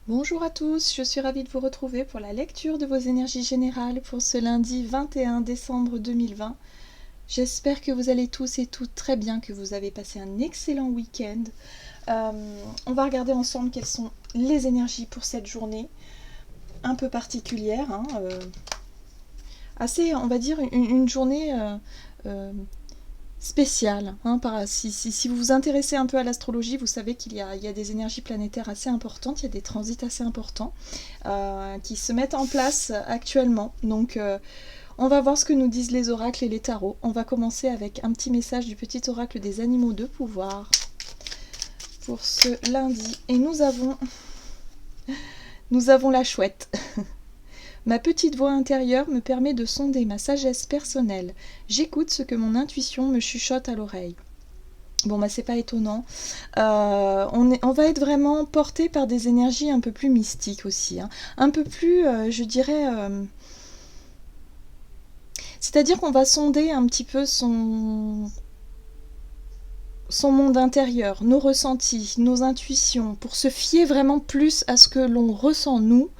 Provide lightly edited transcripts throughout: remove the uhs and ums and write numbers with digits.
Bonjour à tous, je suis ravie de vous retrouver pour la lecture de vos énergies générales pour ce lundi 21 décembre 2020. J'espère que vous allez tous et toutes très bien, que vous avez passé un excellent week-end. On va regarder ensemble quelles sont les énergies pour cette journée un peu particulière, assez, on va dire, une journée spéciale. Si vous vous intéressez un peu à l'astrologie, vous savez qu'il y a des énergies planétaires assez importantes, il y a des transits assez importants qui se mettent en place actuellement. Donc on va voir ce que nous disent les oracles et les tarots. On va commencer avec un petit message du petit oracle des animaux de pouvoir pour ce lundi. Et nous avons la chouette. Ma petite voix intérieure me permet de sonder ma sagesse personnelle. J'écoute ce que mon intuition me chuchote à l'oreille. Bon, bah c'est pas étonnant. On va être vraiment porté par des énergies un peu plus mystiques aussi. Un peu plus, je dirais... c'est-à-dire qu'on va sonder un petit peu son monde intérieur, nos ressentis, nos intuitions, pour se fier vraiment plus à ce que l'on ressent nous,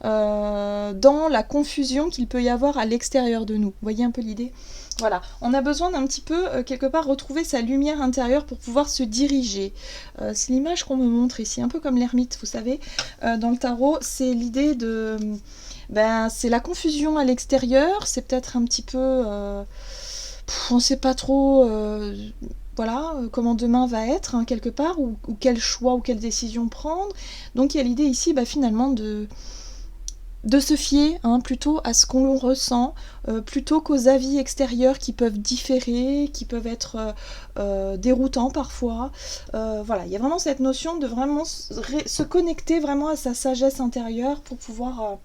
dans la confusion qu'il peut y avoir à l'extérieur de nous. Vous voyez un peu l'idée ? Voilà, on a besoin d'un petit peu, quelque part, retrouver sa lumière intérieure pour pouvoir se diriger. C'est l'image qu'on me montre ici, un peu comme l'ermite, vous savez. Dans le tarot, c'est l'idée de... c'est la confusion à l'extérieur, c'est peut-être un petit peu... on ne sait pas trop... voilà, comment demain va être, quelque part, ou quel choix ou quelle décision prendre. Donc il y a l'idée ici, finalement, de se fier plutôt à ce qu'on ressent, plutôt qu'aux avis extérieurs qui peuvent différer, qui peuvent être déroutants parfois. Voilà, il y a vraiment cette notion de vraiment se connecter vraiment à sa sagesse intérieure pour pouvoir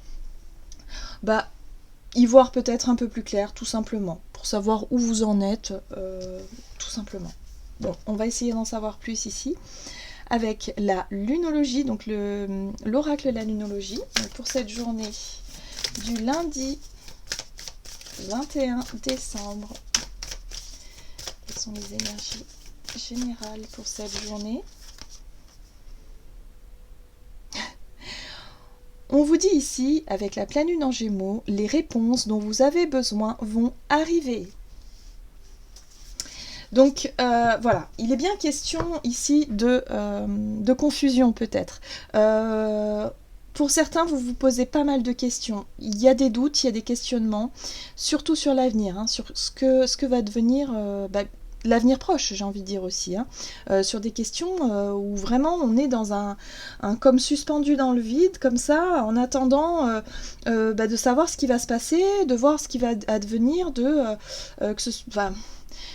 y voir peut-être un peu plus clair, tout simplement, pour savoir où vous en êtes, tout simplement. Bon, on va essayer d'en savoir plus ici avec la lunologie, donc l'oracle de la lunologie, pour cette journée du lundi 21 décembre. Quelles sont les énergies générales pour cette journée ? On vous dit ici, avec la pleine lune en Gémeaux, les réponses dont vous avez besoin vont arriver. Donc voilà, il est bien question ici de confusion peut-être. Pour certains, vous vous posez pas mal de questions. Il y a des doutes, il y a des questionnements, surtout sur l'avenir, sur ce que va devenir l'avenir proche, j'ai envie de dire aussi. Sur des questions où vraiment on est dans un comme suspendu dans le vide, comme ça, en attendant de savoir ce qui va se passer, de voir ce qui va advenir,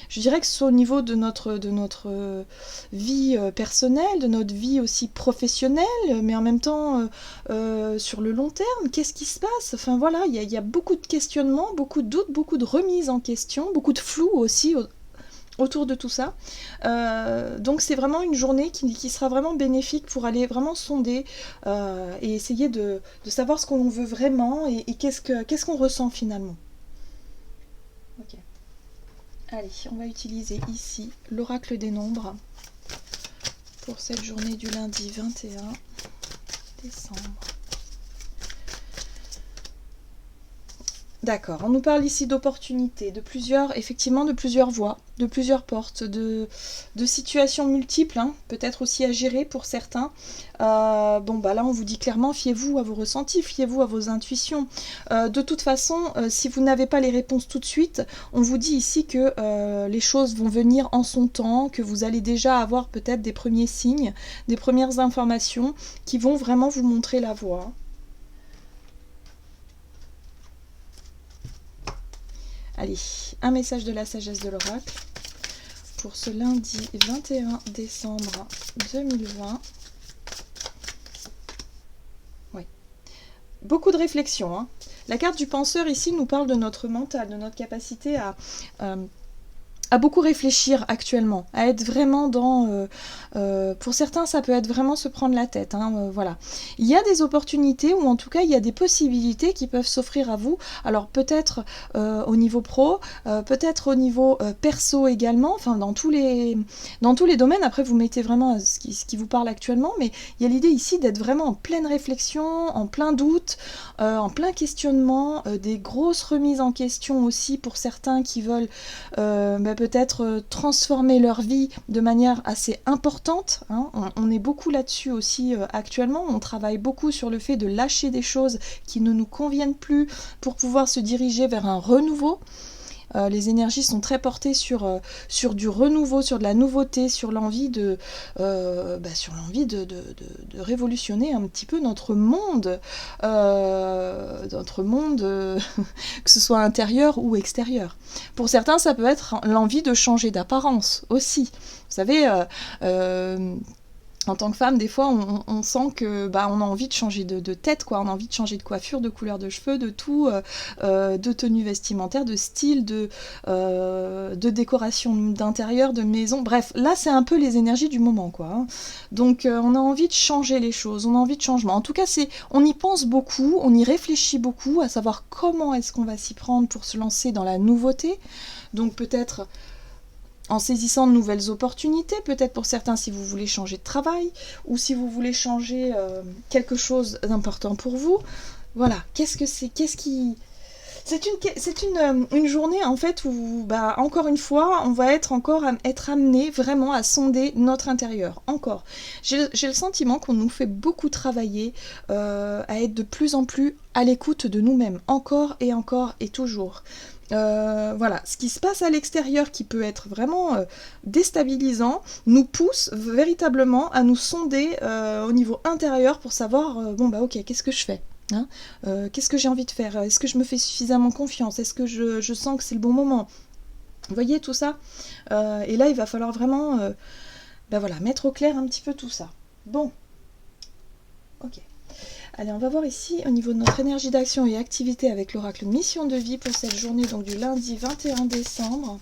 je dirais que ce soit au niveau de notre vie personnelle, de notre vie aussi professionnelle, mais en même temps sur le long terme, qu'est-ce qui se passe ? Enfin voilà, il y a beaucoup de questionnements, beaucoup de doutes, beaucoup de remises en question, beaucoup de flou aussi autour de tout ça. Donc c'est vraiment une journée qui sera vraiment bénéfique pour aller vraiment sonder et essayer de savoir ce qu'on veut vraiment et qu'est-ce qu'on ressent finalement. Ok. Allez, on va utiliser ici l'oracle des nombres pour cette journée du lundi 21 décembre. D'accord, on nous parle ici d'opportunités, effectivement de plusieurs voies, de plusieurs portes, de situations multiples, peut-être aussi à gérer pour certains. Là on vous dit clairement, fiez-vous à vos ressentis, fiez-vous à vos intuitions. De toute façon, si vous n'avez pas les réponses tout de suite, on vous dit ici que les choses vont venir en son temps, que vous allez déjà avoir peut-être des premiers signes, des premières informations qui vont vraiment vous montrer la voie. Allez, un message de la sagesse de l'oracle pour ce lundi 21 décembre 2020. Oui. Beaucoup de réflexion. La carte du penseur ici nous parle de notre mental, de notre capacité à beaucoup réfléchir actuellement, à être vraiment dans... pour certains, ça peut être vraiment se prendre la tête, hein, voilà. Il y a des opportunités, ou en tout cas, il y a des possibilités qui peuvent s'offrir à vous. Alors peut-être au niveau pro, peut-être au niveau perso également, enfin dans tous les domaines. Après, vous mettez vraiment ce qui vous parle actuellement, mais il y a l'idée ici d'être vraiment en pleine réflexion, en plein doute, en plein questionnement, des grosses remises en question aussi pour certains qui veulent peut-être transformer leur vie de manière assez importante, hein. On est beaucoup là-dessus aussi actuellement, on travaille beaucoup sur le fait de lâcher des choses qui ne nous conviennent plus pour pouvoir se diriger vers un renouveau. Les énergies sont très portées sur du renouveau, sur de la nouveauté, sur l'envie de révolutionner un petit peu notre monde, que ce soit intérieur ou extérieur. Pour certains, ça peut être l'envie de changer d'apparence aussi. Vous savez, en tant que femme, des fois, on sent que on a envie de changer de tête, quoi. On a envie de changer de coiffure, de couleur de cheveux, de tout, de tenue vestimentaire, de style, de décoration d'intérieur, de maison. Bref, là, c'est un peu les énergies du moment, quoi, hein. Donc, on a envie de changer les choses, on a envie de changement. En tout cas, on y pense beaucoup, on y réfléchit beaucoup, à savoir comment est-ce qu'on va s'y prendre pour se lancer dans la nouveauté. Donc, peut-être en saisissant de nouvelles opportunités, peut-être pour certains si vous voulez changer de travail, ou si vous voulez changer quelque chose d'important pour vous. Voilà, c'est une journée en fait où, encore une fois, on va être amené vraiment à sonder notre intérieur. Encore. J'ai le sentiment qu'on nous fait beaucoup travailler à être de plus en plus à l'écoute de nous-mêmes, encore et toujours. Voilà, ce qui se passe à l'extérieur qui peut être vraiment déstabilisant nous pousse véritablement à nous sonder au niveau intérieur pour savoir ok, qu'est-ce que je fais, hein, qu'est-ce que j'ai envie de faire, est-ce que je me fais suffisamment confiance, est-ce que je sens que c'est le bon moment, vous voyez tout ça, et là il va falloir vraiment mettre au clair un petit peu tout ça. Bon, ok. Allez, on va voir ici au niveau de notre énergie d'action et activité avec l'oracle mission de vie pour cette journée, donc du lundi 21 décembre.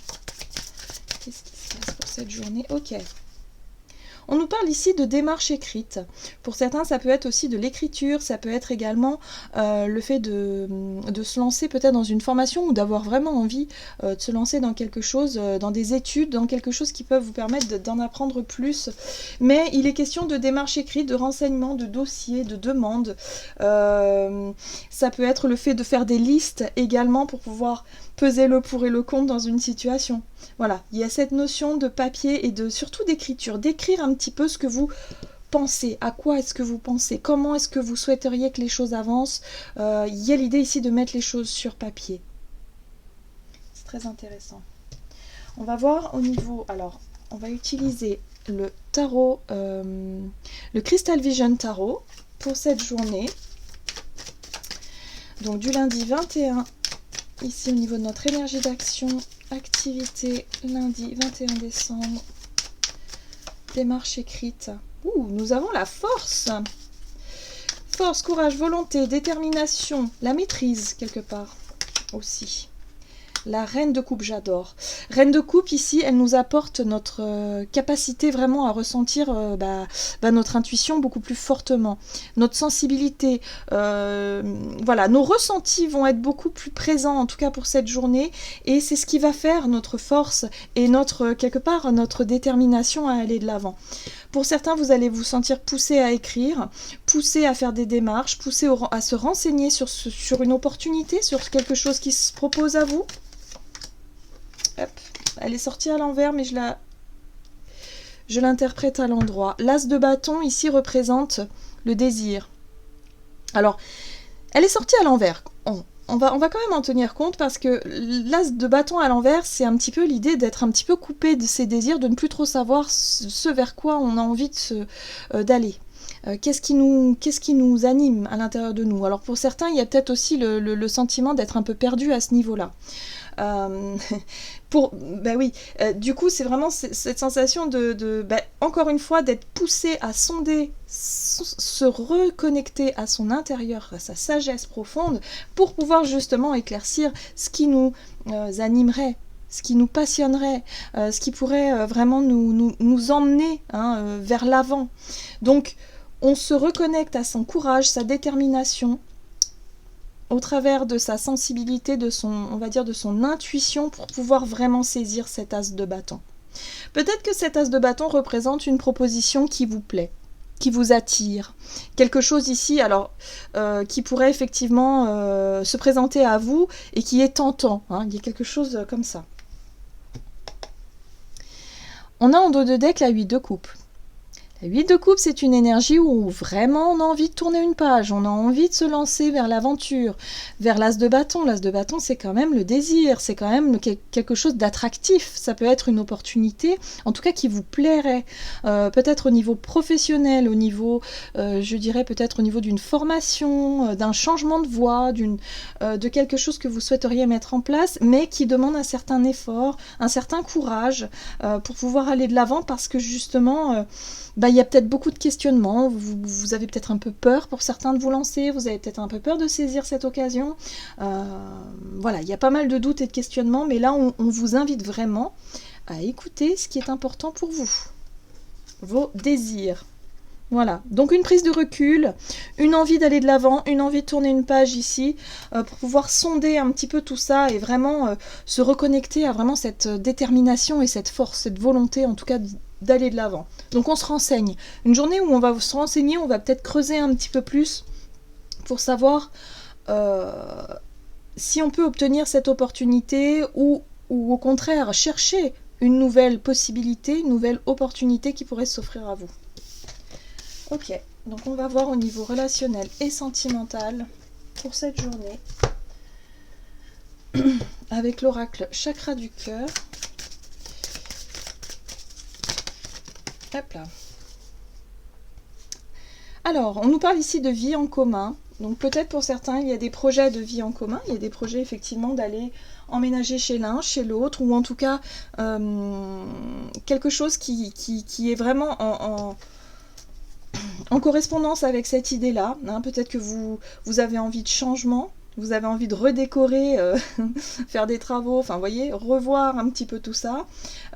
Qu'est-ce qui se passe pour cette journée? Ok. On nous parle ici de démarche écrite. Pour certains, ça peut être aussi de l'écriture, ça peut être également le fait de se lancer peut-être dans une formation ou d'avoir vraiment envie de se lancer dans quelque chose, dans des études, dans quelque chose qui peut vous permettre d'en apprendre plus. Mais il est question de démarche écrite, de renseignements, de dossiers, de demandes. Ça peut être le fait de faire des listes également pour pouvoir peser le pour et le contre dans une situation. Voilà, il y a cette notion de papier et surtout d'écriture, d'écrire un petit peu ce que vous pensez, à quoi est-ce que vous pensez, comment est-ce que vous souhaiteriez que les choses avancent. Il y a l'idée ici de mettre les choses sur papier. C'est très intéressant. On va voir au niveau... Alors, on va utiliser le tarot, le Crystal Vision Tarot pour cette journée. Donc du lundi 21, ici au niveau de notre énergie d'action, activité, lundi 21 décembre, démarche écrite. Nous avons la force. Force, courage, volonté, détermination, la maîtrise quelque part aussi. La reine de coupe, j'adore. Reine de coupe, ici, elle nous apporte notre capacité vraiment à ressentir notre intuition beaucoup plus fortement. Notre sensibilité, voilà, nos ressentis vont être beaucoup plus présents, en tout cas pour cette journée, et c'est ce qui va faire notre force et quelque part, notre détermination à aller de l'avant. Pour certains, vous allez vous sentir poussé à écrire, poussé à faire des démarches, poussé à se renseigner sur une opportunité, sur quelque chose qui se propose à vous. Hop. Elle est sortie à l'envers, mais je l'interprète à l'endroit. L'as de bâton, ici, représente le désir. Alors, elle est sortie à l'envers. On va quand même en tenir compte parce que l'as de bâton à l'envers, c'est un petit peu l'idée d'être un petit peu coupé de ses désirs, de ne plus trop savoir ce vers quoi on a envie d'aller. Qu'est-ce qui nous anime à l'intérieur de nous? Alors pour certains, il y a peut-être aussi le sentiment d'être un peu perdu à ce niveau-là. Du coup c'est vraiment cette sensation encore une fois d'être poussé à sonder, se reconnecter à son intérieur, à sa sagesse profonde pour pouvoir justement éclaircir ce qui nous animerait, ce qui nous passionnerait, ce qui pourrait vraiment nous emmener vers l'avant. Donc, on se reconnecte à son courage, sa détermination, au travers de sa sensibilité, on va dire de son intuition, pour pouvoir vraiment saisir cet as de bâton. Peut-être que cet as de bâton représente une proposition qui vous plaît, qui vous attire. Quelque chose ici, alors, qui pourrait effectivement se présenter à vous et qui est tentant. Il y a quelque chose comme ça. On a en dos de deck la 8 de coupe. La 8 de coupe, c'est une énergie où vraiment on a envie de tourner une page, on a envie de se lancer vers l'aventure, vers l'as de bâton. L'as de bâton, c'est quand même le désir, c'est quand même quelque chose d'attractif. Ça peut être une opportunité, en tout cas qui vous plairait, peut-être au niveau professionnel, au niveau, je dirais peut-être au niveau d'une formation, d'un changement de voie, de quelque chose que vous souhaiteriez mettre en place, mais qui demande un certain effort, un certain courage pour pouvoir aller de l'avant, parce que justement... il y a peut-être beaucoup de questionnements, vous avez peut-être un peu peur pour certains de vous lancer, vous avez peut-être un peu peur de saisir cette occasion. Voilà, il y a pas mal de doutes et de questionnements, mais là on vous invite vraiment à écouter ce qui est important pour vous, vos désirs. Voilà, donc une prise de recul, une envie d'aller de l'avant, une envie de tourner une page ici, pour pouvoir sonder un petit peu tout ça et vraiment se reconnecter à vraiment cette détermination et cette force, cette volonté en tout cas d'aller de l'avant. Donc on se renseigne. Une journée où on va se renseigner, on va peut-être creuser un petit peu plus pour savoir si on peut obtenir cette opportunité ou au contraire chercher une nouvelle possibilité, une nouvelle opportunité qui pourrait s'offrir à vous. Ok, donc on va voir au niveau relationnel et sentimental pour cette journée avec l'oracle chakra du cœur. Hop là. Alors, on nous parle ici de vie en commun. Donc peut-être pour certains, il y a des projets de vie en commun. Il y a des projets effectivement d'aller emménager chez l'un, chez l'autre, ou en tout cas quelque chose qui est vraiment en correspondance avec cette idée-là. Peut-être que vous avez envie de changement. Vous avez envie de redécorer, faire des travaux, enfin, vous voyez, revoir un petit peu tout ça.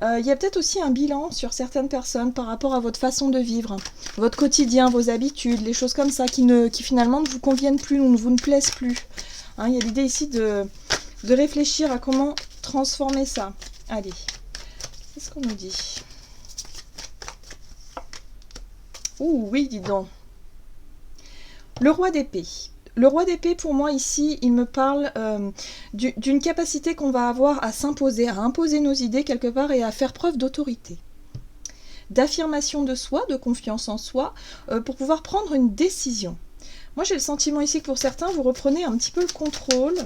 Il y a peut-être aussi un bilan sur certaines personnes par rapport à votre façon de vivre, votre quotidien, vos habitudes, les choses comme ça qui finalement ne vous conviennent plus ou ne vous plaisent plus. Il y a l'idée ici de réfléchir à comment transformer ça. Allez, qu'est-ce qu'on nous dit ? Ouh, oui, dis donc. Le roi d'épée. Le roi d'épée, pour moi, ici, il me parle d'une capacité qu'on va avoir à s'imposer, à imposer nos idées quelque part et à faire preuve d'autorité, d'affirmation de soi, de confiance en soi, pour pouvoir prendre une décision. Moi, j'ai le sentiment ici que pour certains, vous reprenez un petit peu le contrôle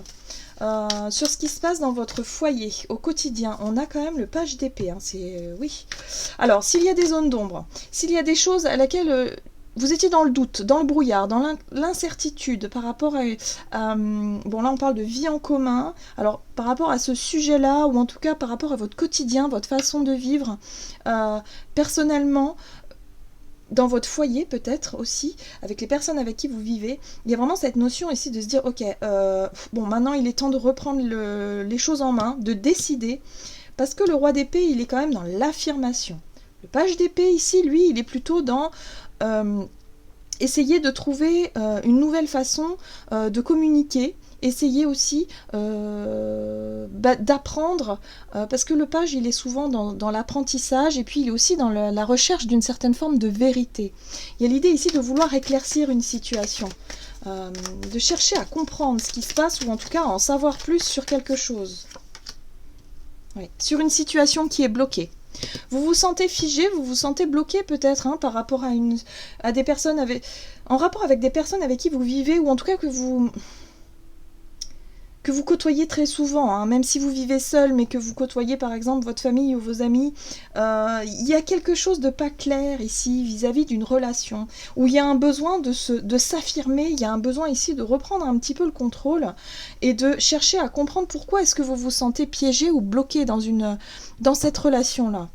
sur ce qui se passe dans votre foyer, au quotidien. On a quand même le page d'épée, oui. Alors, s'il y a des zones d'ombre, s'il y a des choses à laquelle... vous étiez dans le doute, dans le brouillard, dans l'incertitude par rapport à bon, là on parle de vie en commun, alors par rapport à ce sujet-là, ou en tout cas par rapport à votre quotidien, votre façon de vivre, personnellement, dans votre foyer peut-être aussi, avec les personnes avec qui vous vivez, il y a vraiment cette notion ici de se dire, ok, bon, maintenant il est temps de reprendre les choses en main, de décider, parce que le roi d'épée, il est quand même dans l'affirmation. Le page d'épée ici, lui, il est plutôt dans... essayer de trouver une nouvelle façon de communiquer, essayer aussi d'apprendre, parce que le page il est souvent dans l'apprentissage et puis il est aussi dans la recherche d'une certaine forme de vérité. Il y a l'idée ici de vouloir éclaircir une situation, de chercher à comprendre ce qui se passe ou en tout cas à en savoir plus sur quelque chose. Oui, sur une situation qui est bloquée. Vous vous sentez figé, vous vous sentez bloqué peut-être par rapport à des personnes en rapport avec des personnes avec qui vous vivez ou en tout cas que vous côtoyez très souvent, même si vous vivez seul mais que vous côtoyez par exemple votre famille ou vos amis, il y a quelque chose de pas clair ici vis-à-vis d'une relation où il y a un besoin de s'affirmer, il y a un besoin ici de reprendre un petit peu le contrôle et de chercher à comprendre pourquoi est-ce que vous vous sentez piégé ou bloqué dans cette relation-là.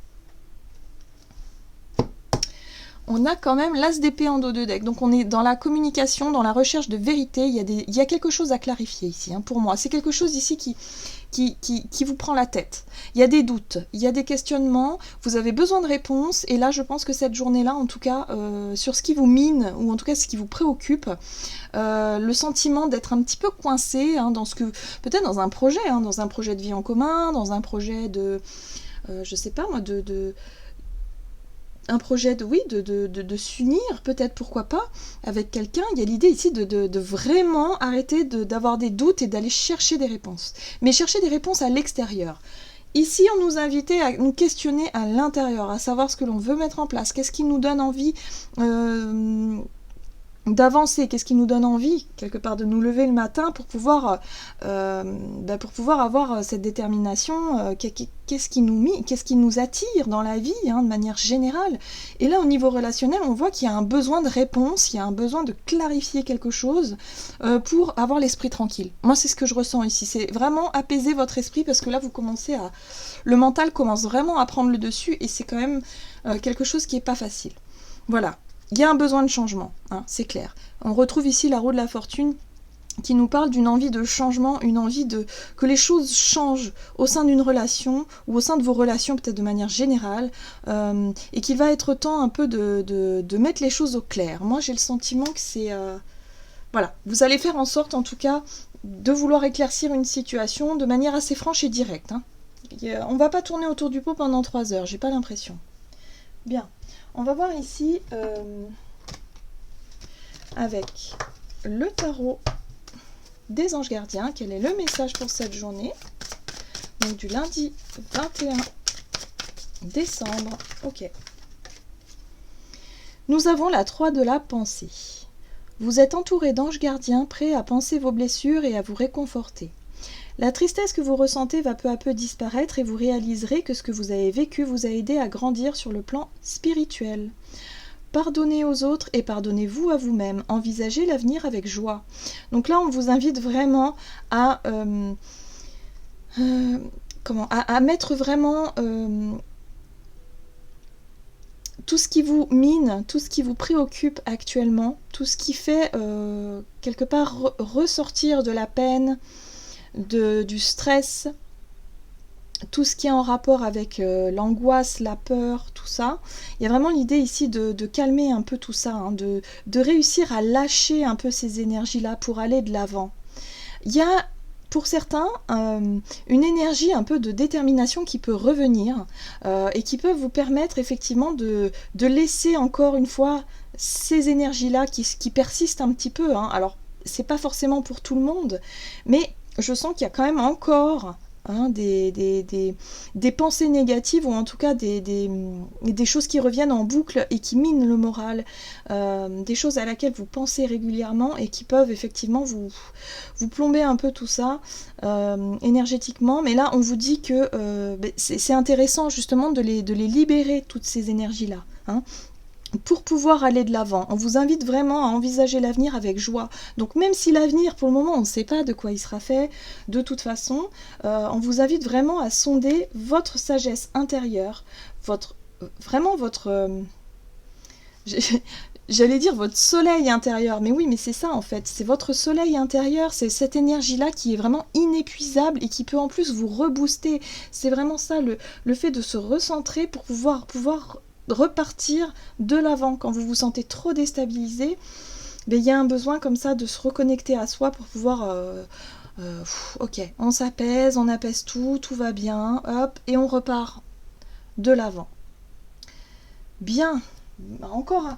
on a quand même l'as d'épée en dos de deck. Donc on est dans la communication, dans la recherche de vérité. Il y a quelque chose à clarifier ici, hein, pour moi. C'est quelque chose ici qui vous prend la tête. Il y a des doutes, il y a des questionnements, vous avez besoin de réponses. Et là, je pense que cette journée-là, en tout cas, sur ce qui vous mine, ou en tout cas ce qui vous préoccupe, le sentiment d'être un petit peu coincé, hein, dans ce que... Peut-être dans un projet, hein, dans un projet de vie en commun, dans un projet de... je sais pas moi, un projet de s'unir, peut-être, pourquoi pas, avec quelqu'un. Il y a l'idée ici de vraiment arrêter d'avoir des doutes et d'aller chercher des réponses. Mais chercher des réponses à l'extérieur. Ici, on nous invitait à nous questionner à l'intérieur, à savoir ce que l'on veut mettre en place, qu'est-ce qui nous donne envie d'avancer, qu'est-ce qui nous donne envie, quelque part, de nous lever le matin pour pouvoir avoir cette détermination, qu'est-ce qui nous attire dans la vie, hein, de manière générale. Et là, au niveau relationnel, on voit qu'il y a un besoin de réponse, il y a un besoin de clarifier quelque chose pour avoir l'esprit tranquille. Moi, c'est ce que je ressens ici, c'est vraiment apaiser votre esprit, parce que là, le mental commence vraiment à prendre le dessus, et c'est quand même quelque chose qui n'est pas facile. Voilà. Il y a un besoin de changement, hein, c'est clair. On retrouve ici la roue de la fortune qui nous parle d'une envie de changement, une envie que les choses changent au sein d'une relation, ou au sein de vos relations peut-être de manière générale, et qu'il va être temps un peu de mettre les choses au clair. Moi j'ai le sentiment que c'est... voilà, vous allez faire en sorte en tout cas de vouloir éclaircir une situation de manière assez franche et directe. Hein. On va pas tourner autour du pot pendant 3 heures, j'ai pas l'impression. Bien. On va voir ici avec le tarot des anges gardiens, quel est le message pour cette journée. Donc du lundi 21 décembre. Ok. Nous avons la 3 de la pensée. Vous êtes entouré d'anges gardiens prêts à panser vos blessures et à vous réconforter. La tristesse que vous ressentez va peu à peu disparaître et vous réaliserez que ce que vous avez vécu vous a aidé à grandir sur le plan spirituel. Pardonnez aux autres et pardonnez-vous à vous-même. Envisagez l'avenir avec joie. Donc là, on vous invite vraiment à mettre vraiment tout ce qui vous mine, tout ce qui vous préoccupe actuellement, tout ce qui fait quelque part ressortir de la peine, du stress, tout ce qui est en rapport avec l'angoisse, la peur, tout ça. Il y a vraiment l'idée ici de calmer un peu tout ça, hein, de réussir à lâcher un peu ces énergies-là pour aller de l'avant. Il y a pour certains une énergie un peu de détermination qui peut revenir et qui peut vous permettre effectivement de laisser encore une fois ces énergies-là qui persistent un petit peu. Hein. Alors, c'est pas forcément pour tout le monde, mais je sens qu'il y a quand même encore des pensées négatives, ou en tout cas des choses qui reviennent en boucle et qui minent le moral, des choses à laquelle vous pensez régulièrement et qui peuvent effectivement vous plomber un peu tout ça énergétiquement. Mais là on vous dit que c'est intéressant justement de les libérer, toutes ces énergies-là, hein, pour pouvoir aller de l'avant. On vous invite vraiment à envisager l'avenir avec joie. Donc même si l'avenir, pour le moment, on ne sait pas de quoi il sera fait, de toute façon, on vous invite vraiment à sonder votre sagesse intérieure, j'allais dire votre soleil intérieur, mais oui, mais c'est ça en fait, c'est votre soleil intérieur, c'est cette énergie-là qui est vraiment inépuisable et qui peut en plus vous rebooster. C'est vraiment ça, le fait de se recentrer pour pouvoir repartir de l'avant. Quand vous vous sentez trop déstabilisé, il y a un besoin comme ça de se reconnecter à soi pour pouvoir ok, on s'apaise, on apaise tout va bien, hop, et on repart de l'avant. Bien, encore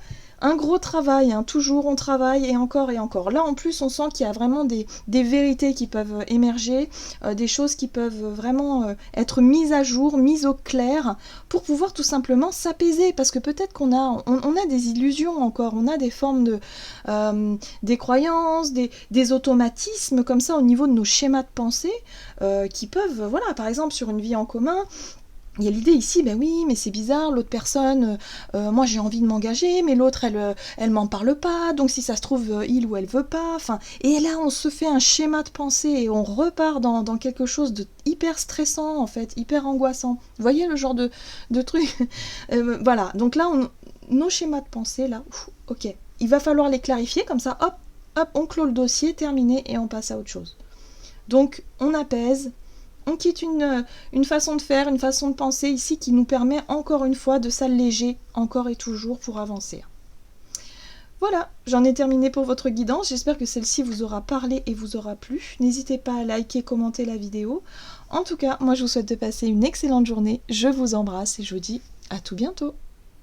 un gros travail, hein. Toujours on travaille et encore et encore. Là en plus on sent qu'il y a vraiment des vérités qui peuvent émerger, des choses qui peuvent vraiment être mises à jour, mises au clair, pour pouvoir tout simplement s'apaiser, parce que peut-être qu'on a des illusions encore, on a des formes des croyances, des automatismes comme ça au niveau de nos schémas de pensée qui peuvent, voilà, par exemple sur une vie en commun, il y a l'idée ici, ben oui, mais c'est bizarre, l'autre personne, moi j'ai envie de m'engager, mais l'autre elle m'en parle pas, donc si ça se trouve, il ou elle veut pas, enfin, et là on se fait un schéma de pensée et on repart dans quelque chose de hyper stressant en fait, hyper angoissant. Vous voyez le genre de truc voilà, donc là nos schémas de pensée là, ok, il va falloir les clarifier, comme ça, hop, hop, on clôt le dossier, terminé, et on passe à autre chose. Donc on apaise, on quitte une façon de faire, une façon de penser ici qui nous permet encore une fois de s'alléger encore et toujours pour avancer. Voilà, j'en ai terminé pour votre guidance, j'espère que celle-ci vous aura parlé et vous aura plu. N'hésitez pas à liker, commenter la vidéo. En tout cas, moi je vous souhaite de passer une excellente journée, je vous embrasse et je vous dis à tout bientôt.